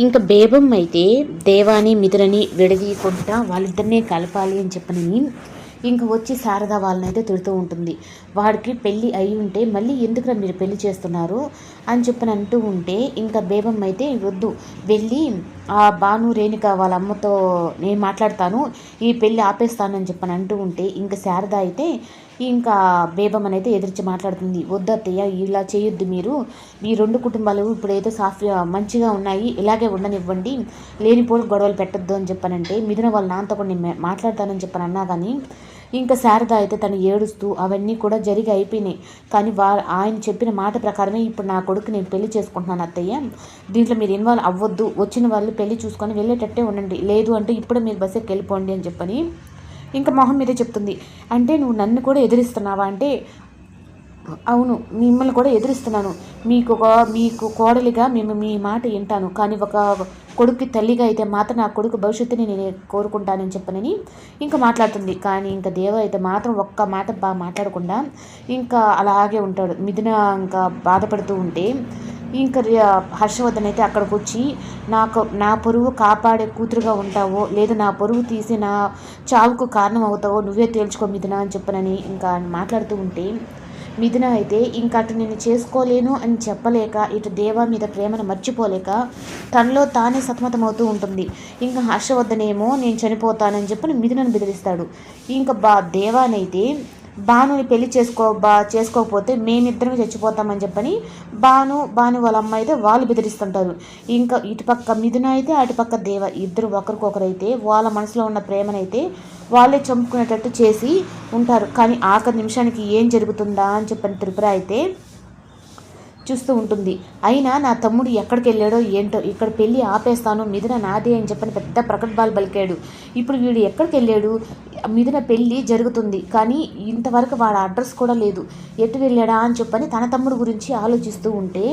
ఇంక బేబమ్మ అయితే దేవాని మిథునని విడదీయకుండా వాళ్ళిద్దరినే కలపాలి అని చెప్పనని ఇంక వచ్చి శారద వాళ్ళనైతే తిడుతూ ఉంటుంది. వాడికి పెళ్ళి అయి ఉంటే మళ్ళీ ఎందుకురా మీరు పెళ్లి చేస్తున్నారు అని చెప్పని అంటూ ఉంటే ఇంకా బేబమ్మ అయితే వద్దు, వెళ్ళి ఆ భాను రేణుక వాళ్ళ అమ్మతో నేను మాట్లాడతాను, ఈ పెళ్ళి ఆపేస్తాను అని చెప్పని అంటూ ఉంటే ఇంకా శారద అయితే ఇంకా బేబమ్మనైతే ఎదిరించి మాట్లాడుతుంది. వద్దు అత్తయ్య, ఇలా చేయొద్దు మీరు, ఈ రెండు కుటుంబాలు ఇప్పుడు ఏదో మంచిగా ఉన్నాయి, ఇలాగే ఉండనివ్వండి, లేనిపోని గొడవలు పెట్టద్దు అని చెప్పానంటే మిథున వాళ్ళ నాన్నతో కూడా నేను మాట్లాడతానని చెప్పని అన్నా కానీ ఇంకా శారద అయితే తను ఏడుస్తూ అవన్నీ కూడా జరిగి అయిపోయినాయి. కానీ ఆయన చెప్పిన మాట ప్రకారమే ఇప్పుడు నా కొడుకు నేను పెళ్లి చేసుకుంటున్నాను అత్తయ్య, దీంట్లో మీరు ఇన్వాల్వ్ అవ్వద్దు, వచ్చిన వాళ్ళు పెళ్లి చూసుకొని వెళ్ళేటట్టే ఉండండి, లేదు అంటే ఇప్పుడు మీరు బస్సు ఎక్కి వెళ్ళిపోండి అని చెప్పని ఇంకా మొహం మీదే చెప్తుంది. అంటే నువ్వు నన్ను కూడా ఎదిరిస్తున్నావా అంటే అవును, మిమ్మల్ని కూడా ఎదిరిస్తున్నాను, మీకు కోడలిగా మేము మీ మాట వింటాను, కానీ ఒక కొడుక్కి తల్లిగా అయితే మాత్రం నా కొడుకు భవిష్యత్తుని నేను కోరుకుంటానని చెప్పనని ఇంకా మాట్లాడుతుంది. కానీ ఇంకా దేవ అయితే మాత్రం ఒక్క మాట బాగా మాట్లాడకుండా ఇంకా అలాగే ఉంటాడు. మిథున ఇంకా బాధపడుతూ ఉంటే ఇంకా హర్షవర్ధన్ అయితే అక్కడికి వచ్చి నా పరువు కాపాడే కూతురుగా ఉంటావో లేదు నా పరువు తీసి నా చావుకు కారణం అవుతావో నువ్వే తేల్చుకో మిథున అని చెప్పనని ఇంకా మాట్లాడుతూ ఉంటే మిథున అయితే ఇంకా అటు నేను చేసుకోలేను అని చెప్పలేక ఇటు దేవా మీద ప్రేమను మర్చిపోలేక తనలో తానే సతమతమవుతూ ఉంటుంది. ఇంకా హర్షవర్ధనేమో నేను చనిపోతానని చెప్పి మిథునను బెదిరిస్తాడు. ఇంకా దేవానైతే భానుని పెళ్లి చేసుకోకపోతే మేమిద్దరం చచ్చిపోతామని చెప్పని భాను వాళ్ళ అమ్మ అయితే వాళ్ళు బెదిరిస్తుంటారు. ఇంకా ఇటుపక్క మిథున అయితే అటుపక్క దేవ ఇద్దరు ఒకరికొకరైతే వాళ్ళ మనసులో ఉన్న ప్రేమనైతే వాళ్ళే చంపుకునేటట్టు చేసి ఉంటారు. కానీ ఆఖరి నిమిషానికి ఏం జరుగుతుందా అని చెప్పని త్రిపుర అయితే చూస్తూ ఉంటుంది. అయినా నా తమ్ముడు ఎక్కడికి వెళ్ళాడో ఏంటో, ఇక్కడ పెళ్ళి ఆపేస్తాను, మిథున నాదే అని చెప్పని పెద్ద ప్రకటనలు పలికాడు. ఇప్పుడు వీడు ఎక్కడికి వెళ్ళాడు, మిథున పెళ్ళి జరుగుతుంది కానీ ఇంతవరకు వాడు అడ్రస్ కూడా లేదు, ఎటు వెళ్ళాడా అని చెప్పని తన తమ్ముడు గురించి ఆలోచిస్తూ ఉంటే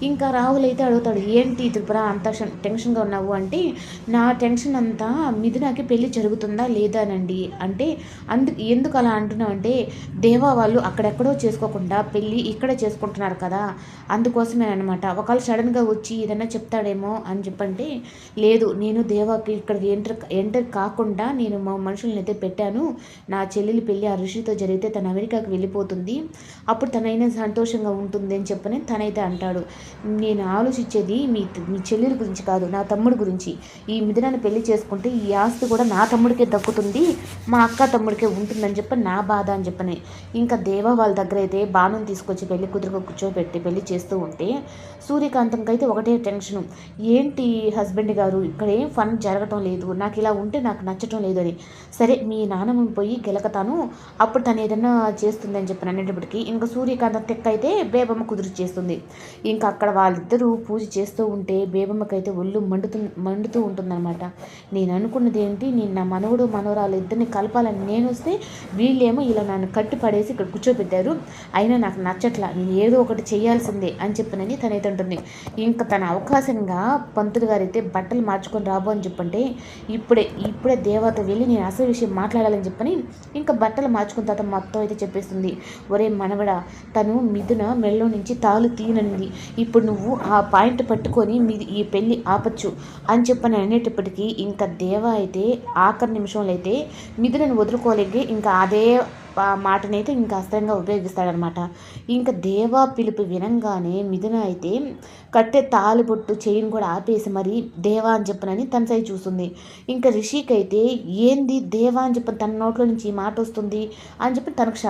ఇంకా రాహుల్ అయితే అడుగుతాడు, ఏంటి త్రిపుర అంత టెన్షన్గా ఉన్నావు అంటే నా టెన్షన్ అంతా మిథునకి పెళ్ళి జరుగుతుందా లేదానండి అంటే ఎందుకు అలా అంటున్నావు అంటే దేవా వాళ్ళు అక్కడెక్కడో చేసుకోకుండా పెళ్ళి ఇక్కడే చేసుకుంటున్నారు కదా, అందుకోసమే అనమాట, ఒకవేళ సడన్గా వచ్చి ఏదైనా చెప్తాడేమో అని చెప్పంటే లేదు, నేను దేవాకి ఇక్కడికి ఎంటర్ కాకుండా నేను మా మనుషులను అయితే పెట్టాను, నా చెల్లెలి పెళ్ళి ఆ ఋషితో జరిగితే తను అమెరికాకి వెళ్ళిపోతుంది, అప్పుడు తనైనా సంతోషంగా ఉంటుంది అని చెప్పని తనైతే అంటాడు. నేను ఆలోచించేది మీ చెల్లెలి గురించి కాదు, నా తమ్ముడి గురించి, ఈ మిథునాన్ని పెళ్లి చేసుకుంటే ఈ ఆస్తి కూడా నా తమ్ముడికే దక్కుతుంది, మా అక్క తమ్ముడికే ఉంటుందని చెప్పి నా బాధ అని చెప్పని ఇంకా దేవా వాళ్ళ దగ్గర అయితే బాణం తీసుకొచ్చి పెళ్లి కూతురుగా కూర్చోబెట్టి పెళ్లి చేస్తూ ఉంటే సూర్యకాంతంకి అయితే ఒకటే టెన్షను, ఏంటి హస్బెండ్ గారు ఇక్కడ ఏం ఫన్ జరగటం లేదు, నాకు ఇలా ఉంటే నాకు నచ్చటం లేదు అని, సరే మీ నాన్నమ్మ పోయి గెలకతాను అప్పుడు తను ఏదైనా చేస్తుందని చెప్పిన అనేటప్పటికీ ఇంకా సూర్యకాంతం తెక్క అయితే బేబమ్మ కుదురు చేస్తుంది. ఇంకా అక్కడ వాళ్ళిద్దరూ పూజ చేస్తూ ఉంటే బేబమ్మకైతే ఒళ్ళు మండుతూ ఉంటుందన్నమాట. నేను అనుకున్నది ఏంటి, నేను నా మనవడు మనవరాలు ఇద్దరిని కలపాలని నేను వస్తే వీళ్ళేమో ఇలా నన్ను కట్టి పడేసి ఇక్కడ కూర్చోబెట్టారు, అయినా నాకు నచ్చట్లా, నేను ఏదో ఒకటి చేయాల్సిందే అని చెప్పనని తనైతే ఉంటుంది. ఇంకా తన అవకాశంగా పంతులు గారు అయితే బట్టలు మార్చుకొని రాబో అని చెప్పంటే ఇప్పుడే దేవత వెళ్ళి నేను అసలు విషయం మాట్లాడాలని చెప్పని ఇంకా బట్టలు మార్చుకున్న తర్వాత మొత్తం అయితే చెప్పేస్తుంది. ఒరే మనవడ, తను మిథున మెళ్ళో నుంచి తాళు తీయననింది, ఇప్పుడు నువ్వు ఆ పాయింట్ పట్టుకొని ఈ పెళ్ళి ఆపచ్చు అని చెప్పని అనేటప్పటికీ ఇంకా దేవ అయితే ఆఖరి నిమిషంలో అయితే మిథునను వదులుకోలేక ఇంకా అదే మాటనైతే ఇంకా అస్త్రంగా ఉపయోగిస్తాడనమాట. ఇంకా దేవా పిలుపు వినంగానే మిథున అయితే కట్టే తాలిబొట్టు చైన్ కూడా ఆపేసి మరి దేవా అని చెప్పనని తన సైడ్ చూస్తుంది. ఇంకా రిషికి అయితే ఏంది దేవా అని చెప్పని తన నోట్లో నుంచి ఈ మాట వస్తుంది అని చెప్పి తనకు